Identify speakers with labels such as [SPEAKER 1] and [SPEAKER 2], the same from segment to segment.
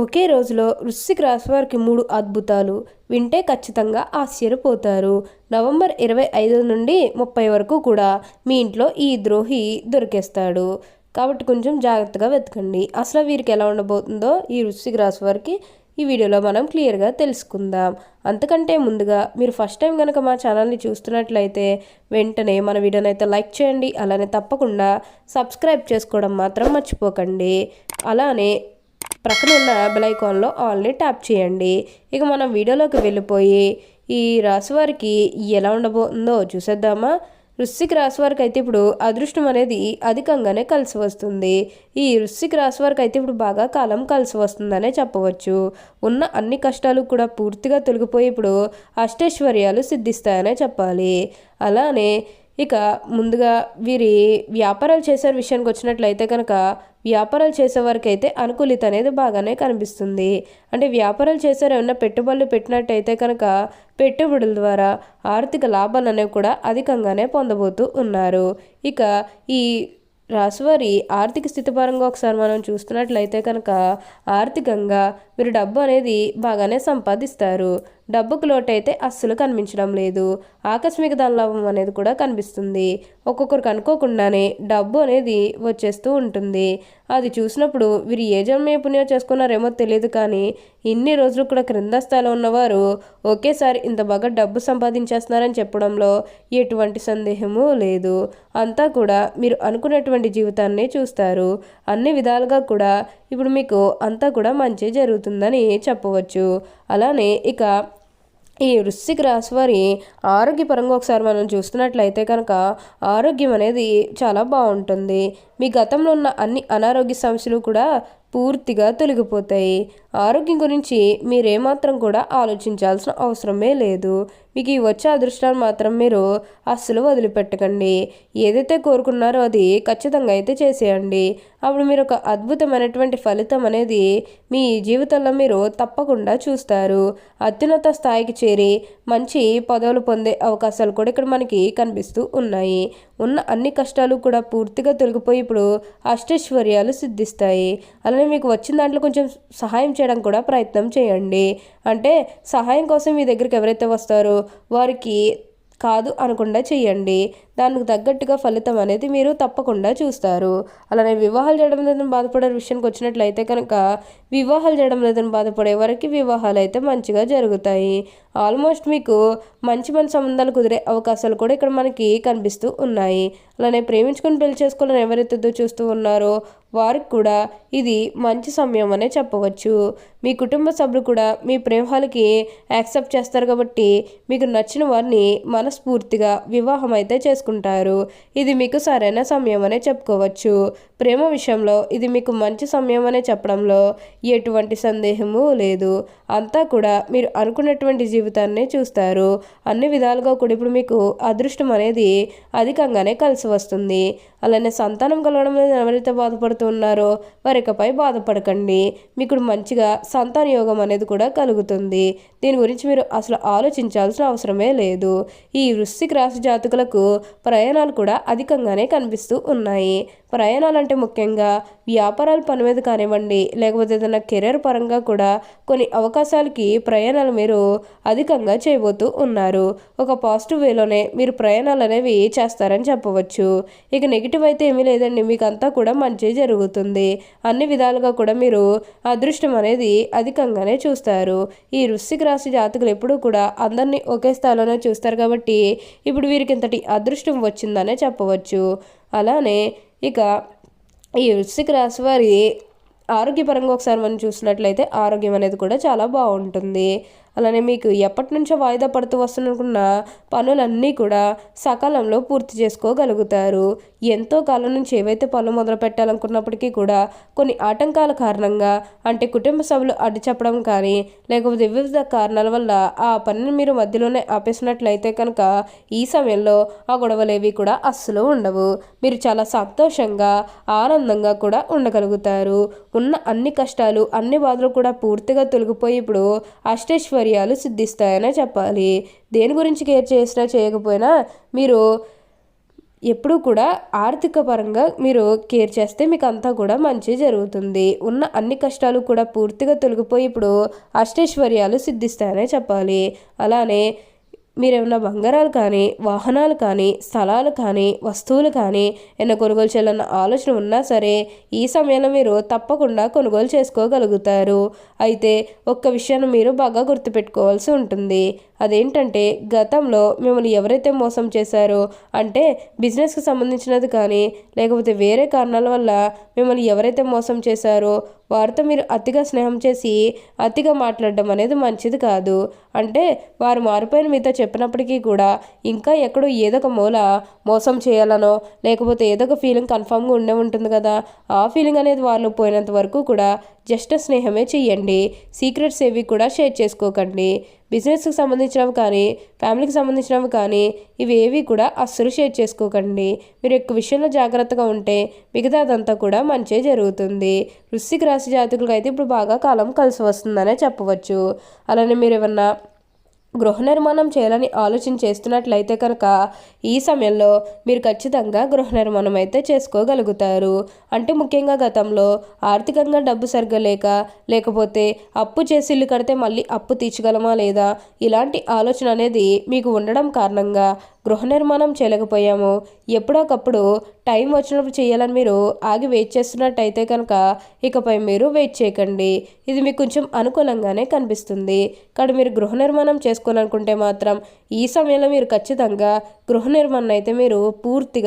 [SPEAKER 1] ఒకే రోజులో వృశ్చిక రాశి వారికి 3 అద్భుతాలు వింటే ఖచ్చితంగా ఆశ్చర్యపోతారు. నవంబర్ 25 నుండి 30 వరకు కూడా మీ ఇంట్లో ఈ ద్రోహి దొరికేస్తాడు. కాబట్టి కొంచెం జాగ్రత్తగా వెతకండి. అసలు వీరికి ఎలా ఉండబోతుందో ఈ వృశ్చిక రాశి వారికి ఈ వీడియోలో మనం క్లియర్గా తెలుసుకుందాం. అంతకంటే ముందుగా మీరు ఫస్ట్ టైం కనుక మా ఛానల్ని చూస్తున్నట్లయితే వెంటనే మన వీడియోని అయితే లైక్ చేయండి. అలానే తప్పకుండా సబ్స్క్రైబ్ చేసుకోవడం మాత్రం మర్చిపోకండి. అలానే ప్రక్కన ఉన్న బెల్ ఐకాన్లో ఆల్ని ట్యాప్ చేయండి. ఇక మనం వీడియోలోకి వెళ్ళిపోయి ఈ రాశి వారికి ఎలా ఉండబోతుందో చూసేద్దామా. వృశ్చిక రాశి వారికి అయితే ఇప్పుడు అదృష్టం అనేది అధికంగానే కలిసి వస్తుంది. ఈ వృశ్చిక రాశి వారికి అయితే ఇప్పుడు బాగా కాలం కలిసి వస్తుందనే చెప్పవచ్చు. ఉన్న అన్ని కష్టాలు కూడా పూర్తిగా తొలగిపోయి ఇప్పుడు అష్టైశ్వర్యాలు సిద్ధిస్తాయనే చెప్పాలి. అలానే ఇక ముందుగా వీరి వ్యాపారాలు చేసే విషయానికి వచ్చినట్లయితే కనుక వ్యాపారాలు చేసేవారికి అయితే అనుకూలిత అనేది బాగానే కనిపిస్తుంది. అంటే వ్యాపారాలు చేసారు ఏమన్నా పెట్టుబడులు పెట్టినట్టయితే కనుక పెట్టుబడుల ద్వారా ఆర్థిక లాభాలు అనేవి కూడా అధికంగానే పొందబోతూ ఉన్నారు. ఇక ఈ రాశివారి ఆర్థిక స్థితి పరంగా ఒకసారి మనం చూస్తున్నట్లయితే కనుక ఆర్థికంగా మీరు డబ్బు అనేది బాగానే సంపాదిస్తారు. డబ్బుకు లోటైతే అస్సలు కనిపించడం లేదు. ఆకస్మిక ధనలాభం అనేది కూడా కనిపిస్తుంది. ఒక్కొక్కరికి అనుకోకుండానే డబ్బు అనేది వచ్చేస్తూ ఉంటుంది. అది చూసినప్పుడు వీరు ఏ జన్మ పుణ్యం చేసుకున్నారేమో తెలియదు, కానీ ఇన్ని రోజులు కూడా క్రింద స్థాయిలో ఉన్నవారు ఒకేసారి ఇంత బాగా డబ్బు సంపాదించేస్తున్నారని చెప్పడంలో ఎటువంటి సందేహము లేదు. అంతా కూడా మీరు అనుకున్నటువంటి జీవితాన్ని చూస్తారు. అన్ని విధాలుగా కూడా ఇప్పుడు మీకు అంతా కూడా మంచి జరుగుతుందని చెప్పవచ్చు. అలానే ఇక ఈ వృశ్చిక రాశి వారి ఆరోగ్యపరంగా ఒకసారి మనం చూస్తున్నట్లయితే కనుక ఆరోగ్యం అనేది చాలా బాగుంటుంది. మీ గతంలో ఉన్న అన్ని అనారోగ్య సమస్యలు కూడా పూర్తిగా తొలగిపోతాయి. ఆరోగ్యం గురించి మీరేమాత్రం కూడా ఆలోచించాల్సిన అవసరమే లేదు. మీకు ఈ వచ్చే అదృష్టాలు మాత్రం మీరు అస్సలు వదిలిపెట్టకండి. ఏదైతే కోరుకున్నారో అది ఖచ్చితంగా అయితే చేసేయండి. అప్పుడు మీరు ఒక అద్భుతమైనటువంటి ఫలితం అనేది మీ జీవితంలో మీరు తప్పకుండా చూస్తారు. అత్యున్నత స్థాయికి చేరి మంచి పదవులు పొందే అవకాశాలు కూడా ఇక్కడ మనకి కనిపిస్తూ ఉన్నాయి. ఉన్న అన్ని కష్టాలు కూడా పూర్తిగా తొలగిపోయి ఇప్పుడు అష్టైశ్వర్యాలు సిద్ధిస్తాయి. అలానే మీకు వచ్చిన దాంట్లో కొంచెం సహాయం చేయడం కూడా ప్రయత్నం చేయండి. అంటే సహాయం కోసం మీ దగ్గరికి ఎవరైతే వస్తారో వారికి కాదు అనకుండా చేయండి. దానికి తగ్గట్టుగా ఫలితం అనేది మీరు తప్పకుండా చూస్తారు. అలానే వివాహాలు చేయడం లేదని బాధపడే విషయానికి వచ్చినట్లయితే కనుక వివాహాలు చేయడం లేదని బాధపడే వారికి వివాహాలు అయితే మంచిగా జరుగుతాయి. ఆల్మోస్ట్ మీకు మంచి సంబంధాలు కుదిరే అవకాశాలు కూడా ఇక్కడ మనకి కనిపిస్తూ ఉన్నాయి. అలానే ప్రేమించుకొని పెళ్లి చేసుకోవాలని ఎవరైతే చూస్తూ ఉన్నారో వారికి కూడా ఇది మంచి సమయం అనే చెప్పవచ్చు. మీ కుటుంబ సభ్యులు కూడా మీ ప్రేమాలకి యాక్సెప్ట్ చేస్తారు కాబట్టి మీకు నచ్చిన వారిని మనస్ఫూర్తిగా వివాహం అయితే చేసుకుంటారు. ఇది మీకు సరైన సమయం అనే చెప్పుకోవచ్చు. ప్రేమ విషయంలో ఇది మీకు మంచి సమయం అనే చెప్పడంలో ఎటువంటి సందేహము లేదు. అంతా కూడా మీరు అనుకున్నటువంటి జీవితాన్ని చూస్తారు. అన్ని విధాలుగా కూడా ఇప్పుడు మీకు అదృష్టం అనేది అధికంగానే కలిసి వస్తుంది. అలానే సంతానం కలగడం అనేది ఎవరైతే బాధపడుతూ ఉన్నారో వారికపై బాధపడకండి. మీకు మంచిగా సంతాన యోగం అనేది కూడా కలుగుతుంది. దీని గురించి మీరు అసలు ఆలోచించాల్సిన అవసరమే లేదు. ఈ వృశ్చిక రాశి జాతకులకు ప్రయాణాలు కూడా అధికంగానే కనిపిస్తూ ఉన్నాయి. ప్రయాణాలు అంటే ముఖ్యంగా వ్యాపారాల పని మీద కానివ్వండి, లేకపోతే ఏదైనా కెరీర్ పరంగా కూడా కొన్ని అవకాశాలకి ప్రయాణాలు మీరు అధికంగా చేయబోతూ ఉన్నారు. ఒక పాజిటివ్ వేలోనే మీరు ప్రయాణాలు అనేవి చేస్తారని చెప్పవచ్చు. ఇక నెగిటివ్ అయితే ఏమీ లేదండి. మీకు అంతా కూడా మంచి జరుగుతుంది. అన్ని విధాలుగా కూడా మీరు అదృష్టం అనేది అధికంగానే చూస్తారు. ఈ వృశ్చిక రాశి జాతకులు ఎప్పుడూ కూడా అందరినీ ఒకే స్థాయిలోనే చూస్తారు కాబట్టి ఇప్పుడు వీరికి ఇంతటి అదృష్టం వచ్చిందనే చెప్పవచ్చు. అలానే ఇక ఈ వృశ్చిక రాశి వారి ఆరోగ్యపరంగా ఒకసారి మనం చూసినట్లయితే ఆరోగ్యం అనేది కూడా చాలా బాగుంటుంది. అలానే మీకు ఎప్పటి నుంచో వాయిదా పడుతూ వస్తున్న పనులన్నీ కూడా సకాలంలో పూర్తి చేసుకోగలుగుతారు. ఎంతో కాలం నుంచి ఏవైతే పనులు మొదలు పెట్టాలనుకున్నప్పటికీ కూడా కొన్ని ఆటంకాల కారణంగా, అంటే కుటుంబ సభ్యులు అడ్డు చెప్పడం కానీ లేకపోతే వివిధ కారణాల వల్ల ఆ పనిని మీరు మధ్యలోనే ఆపేసినట్లయితే కనుక ఈ సమయంలో ఆ గొడవలేవి కూడా అస్సలు ఉండవు. మీరు చాలా సంతోషంగా ఆనందంగా కూడా ఉండగలుగుతారు. ఉన్న అన్ని కష్టాలు అన్ని బాధలు కూడా పూర్తిగా తొలగిపోయి ఇప్పుడు అష్టైశ్వర్యాలు సిద్ధిస్తాయనే చెప్పాలి. దేని గురించి కేర్ చేసినా చేయకపోయినా మీరు ఎప్పుడూ కూడా ఆర్థిక పరంగా మీరు కేర్ చేస్తే మీకు అంతా కూడా మంచి జరుగుతుంది. ఉన్న అన్ని కష్టాలు కూడా పూర్తిగా తొలగిపోయి ఇప్పుడు అష్టైశ్వర్యాలు సిద్ధిస్తాయనే చెప్పాలి. అలానే మీరేమన్నా బంగారాలు కానీ, వాహనాలు కానీ, స్థలాలు కానీ, వస్తువులు కానీ ఏమైనా కొనుగోలు చేయాలన్న ఆలోచన ఉన్నా సరే ఈ సమయంలో మీరు తప్పకుండా కొనుగోలు చేసుకోగలుగుతారు. అయితే ఒక్క విషయాన్ని మీరు బాగా గుర్తుపెట్టుకోవాల్సి ఉంటుంది. అదేంటంటే గతంలో మిమ్మల్ని ఎవరైతే మోసం చేశారో, అంటే బిజినెస్కి సంబంధించినది కానీ లేకపోతే వేరే కారణాల వల్ల మిమ్మల్ని ఎవరైతే మోసం చేశారో వారితో మీరు అతిగా స్నేహం చేసి అతిగా మాట్లాడడం అనేది మంచిది కాదు. అంటే వారు మారిపోయిన మీతో చెప్పినప్పటికీ కూడా ఇంకా ఎక్కడో ఏదో ఒక మూల మోసం చేయాలనో లేకపోతే ఏదో ఒక ఫీలింగ్ కన్ఫామ్గా ఉండే ఉంటుంది కదా, ఆ ఫీలింగ్ అనేది వాళ్ళు పోయినంత వరకు కూడా జస్ట్ స్నేహమే చెయ్యండి. సీక్రెట్స్ ఏవి కూడా షేర్ చేసుకోకండి. బిజినెస్కి సంబంధించినవి కానీ, ఫ్యామిలీకి సంబంధించినవి కానీ ఇవేవి కూడా అస్సలు షేర్ చేసుకోకండి. మీరు ఎక్కువ విషయంలో జాగ్రత్తగా ఉంటే మిగతాదంతా కూడా మంచే జరుగుతుంది. వృశ్చిక రాశి జాతకులకు అయితే ఇప్పుడు బాగా కాలం కలిసి వస్తుందనే చెప్పవచ్చు. అలానే మీరు ఏమన్నా గృహ నిర్మాణం చేయాలని ఆలోచన చేస్తున్నట్లయితే కనుక ఈ సమయంలో మీరు ఖచ్చితంగా గృహ నిర్మాణం అయితే చేసుకోగలుగుతారు. అంటే ముఖ్యంగా గతంలో ఆర్థికంగా డబ్బు సరిగ్గా లేకపోతే అప్పు చేసి ఇల్లు కడితే మళ్ళీ అప్పు తీర్చగలమా లేదా ఇలాంటి ఆలోచన అనేది మీకు ఉండడం కారణంగా గృహ నిర్మాణం చేయలేకపోయాము. ఎప్పుడోకప్పుడు టైం వచ్చినప్పుడు చేయాలని మీరు ఆగి వెయిట్ చేస్తున్నట్టయితే కనుక ఇకపై మీరు వెయిట్ చేయకండి. ఇది మీకు కొంచెం అనుకూలంగానే కనిపిస్తుంది. కానీ మీరు గృహ నిర్మాణం చేసుకోవాలనుకుంటే మాత్రం ఈ సమయంలో మీరు ఖచ్చితంగా గృహ నిర్మాణం అయితే మీరు పూర్తి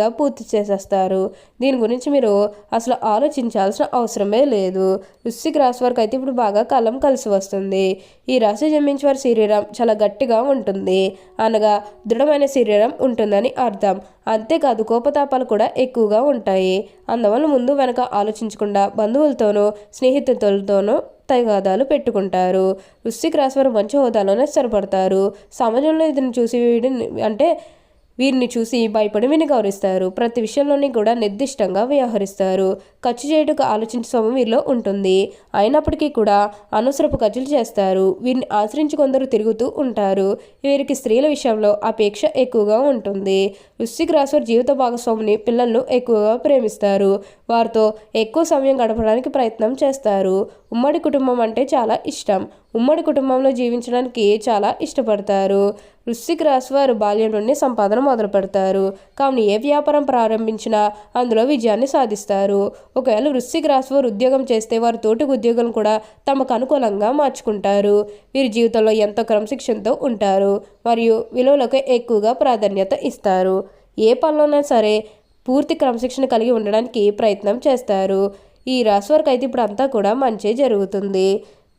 [SPEAKER 1] చేసేస్తారు. దీని గురించి మీరు అసలు ఆలోచించాల్సిన అవసరమే లేదు. వృశ్చిక రాశి వారికి అయితే ఇప్పుడు బాగా కాలం కలిసి వస్తుంది. ఈ రాశి జన్మించిన వారి శరీరం చాలా గట్టిగా ఉంటుంది, అనగా దృఢమైన శరీరం ఉంటుందని అర్థం. అంతేకాదు కోపతాపాలు కూడా ఎక్కువగా ఉంటాయి. అందువల్ల ముందు వెనక ఆలోచించకుండా బంధువులతోనూ స్నేహితులతోనూ తగాదాలు పెట్టుకుంటారు. వృశ్చిక రాశి వారు మంచి హోదాలోనే స్థిరపడతారు. సమాజంలో ఇదిని చూసి వీరిని చూసి భయపడి వీరిని గౌరవిస్తారు. ప్రతి విషయంలోని కూడా నిర్దిష్టంగా వ్యవహరిస్తారు. ఖర్చు చేయడానికి ఆలోచించే స్వభావం వీరిలో ఉంటుంది. అయినప్పటికీ కూడా అనవసరపు ఖర్చులు చేస్తారు. వీరిని ఆశ్రయించి కొందరు తిరుగుతూ ఉంటారు. వీరికి స్త్రీల విషయంలో అపేక్ష ఎక్కువగా ఉంటుంది. వృశ్చిక రాశి వారి జీవిత భాగస్వామిని పిల్లలను ఎక్కువగా ప్రేమిస్తారు. వారితో ఎక్కువ సమయం గడపడానికి ప్రయత్నం చేస్తారు. ఉమ్మడి కుటుంబం అంటే చాలా ఇష్టం. ఉమ్మడి కుటుంబంలో జీవించడానికి చాలా ఇష్టపడతారు. వృశ్చిక రాశి వారు బాల్యం నుండి సంపాదన మొదలు పెడతారు. కావున ఏ వ్యాపారం ప్రారంభించినా అందులో విజయాన్ని సాధిస్తారు. ఒకవేళ వృశ్చిక రాశి వారు ఉద్యోగం చేస్తే వారి తోటి ఉద్యోగులను కూడా తమకు అనుకూలంగా మార్చుకుంటారు. వీరి జీవితంలో ఎంతో క్రమశిక్షణతో ఉంటారు మరియు విలువలకు ఎక్కువగా ప్రాధాన్యత ఇస్తారు. ఏ పనిలోనైనా సరే పూర్తి క్రమశిక్షణ కలిగి ఉండడానికి ప్రయత్నం చేస్తారు. ఈ రాశి వారికి అయితే ఇప్పుడు అంతా కూడా మంచి జరుగుతుంది.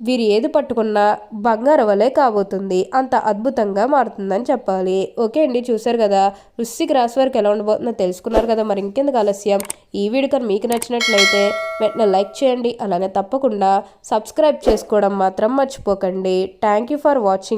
[SPEAKER 1] వీరు ఏది పట్టుకున్నా బంగారం వలె కాబోతుంది. అంత అద్భుతంగా మారుతుందని చెప్పాలి. ఓకే అండి, చూశారు కదా వృశ్చిక రాశి వారికి ఎలా ఉండబోతుందో తెలుసుకున్నారు కదా. మరి ఇంకెందుకు ఆలస్యం, ఈ వీడియో కానీ మీకు నచ్చినట్లయితే వెంటనే లైక్ చేయండి. అలానే తప్పకుండా సబ్స్క్రైబ్ చేసుకోవడం మాత్రం మర్చిపోకండి. Thank you for watching.